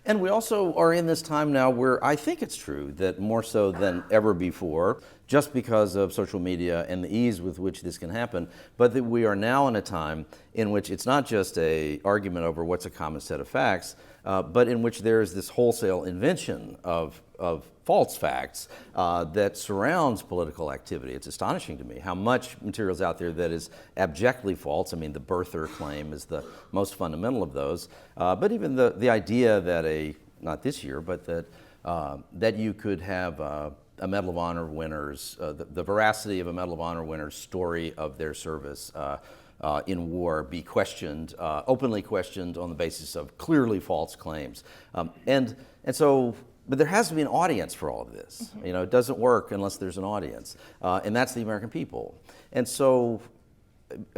And we also are in this time now where I think it's true that more so than ever before, just because of social media and the ease with which this can happen, but that we are now in a time in which it's not just an argument over what's a common set of facts, but in which there is this wholesale invention of false facts that surrounds political activity. It's astonishing to me how much material is out there that is abjectly false. I mean, the birther claim is the most fundamental of those. But even the idea that not this year, but that you could have a Medal of Honor winner's, the veracity of a Medal of Honor winner's story of their service in war be questioned, openly questioned on the basis of clearly false claims. But there has to be an audience for all of this. Mm-hmm. It doesn't work unless there's an audience. And that's the American people. And so,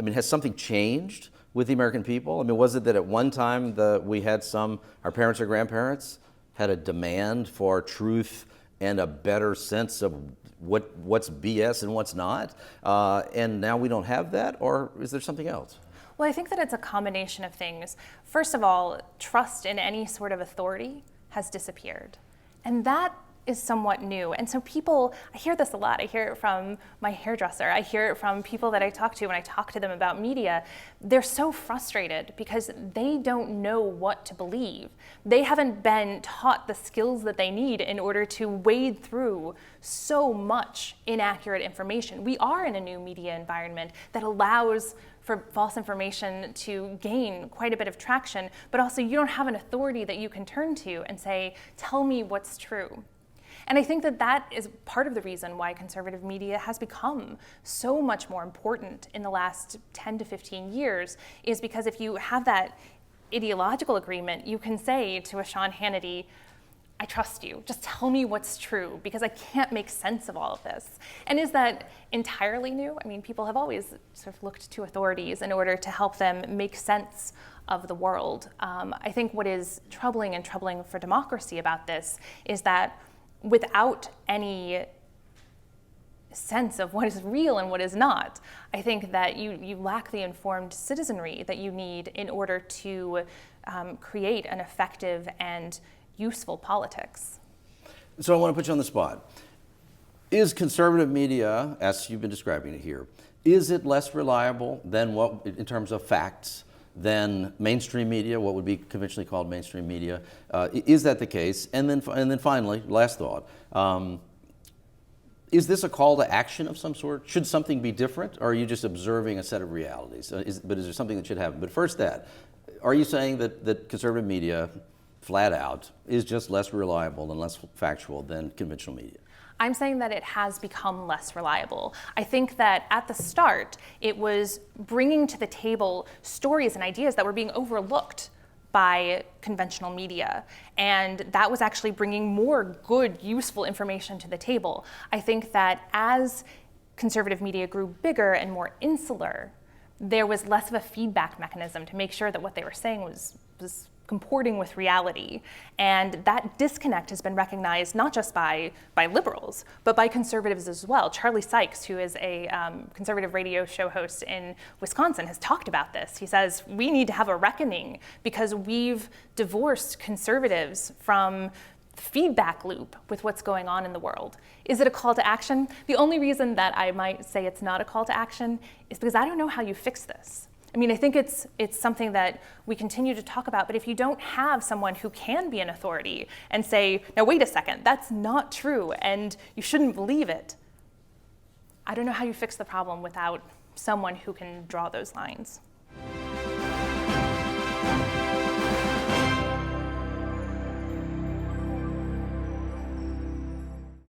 has something changed with the American people? Was it that at one time we had our parents or grandparents had a demand for truth and a better sense of what's BS and what's not? And now we don't have that? Or is there something else? Well, I think that it's a combination of things. First of all, trust in any sort of authority has disappeared. And that is somewhat new. And so I hear this a lot. I hear it from my hairdresser. I hear it from people that I talk to when I talk to them about media. They're so frustrated because they don't know what to believe. They haven't been taught the skills that they need in order to wade through so much inaccurate information. We are in a new media environment that allows for false information to gain quite a bit of traction, but also you don't have an authority that you can turn to and say, tell me what's true. And I think that is part of the reason why conservative media has become so much more important in the last 10 to 15 years, is because if you have that ideological agreement, you can say to a Sean Hannity, I trust you. Just tell me what's true, because I can't make sense of all of this. And is that entirely new? People have always sort of looked to authorities in order to help them make sense of the world. I think what is troubling for democracy about this is that without any sense of what is real and what is not, I think that you lack the informed citizenry that you need in order to create an effective and useful politics. So I want to put you on the spot. Is conservative media, as you've been describing it here, is it less reliable than in terms of facts, than mainstream media, what would be conventionally called mainstream media? Is that the case? And then finally, last thought, is this a call to action of some sort? Should something be different, or are you just observing a set of realities? But is there something that should happen? But first are you saying that conservative media, flat out, is just less reliable and less factual than conventional media? I'm saying that it has become less reliable. I think that at the start, it was bringing to the table stories and ideas that were being overlooked by conventional media. And that was actually bringing more good, useful information to the table. I think that as conservative media grew bigger and more insular, there was less of a feedback mechanism to make sure that what they were saying was comporting with reality. And that disconnect has been recognized not just by liberals, but by conservatives as well. Charlie Sykes, who is a conservative radio show host in Wisconsin, has talked about this. He says, we need to have a reckoning because we've divorced conservatives from the feedback loop with what's going on in the world. Is it a call to action? The only reason that I might say it's not a call to action is because I don't know how you fix this. I think it's something that we continue to talk about, but if you don't have someone who can be an authority and say, now wait a second, that's not true and you shouldn't believe it, I don't know how you fix the problem without someone who can draw those lines.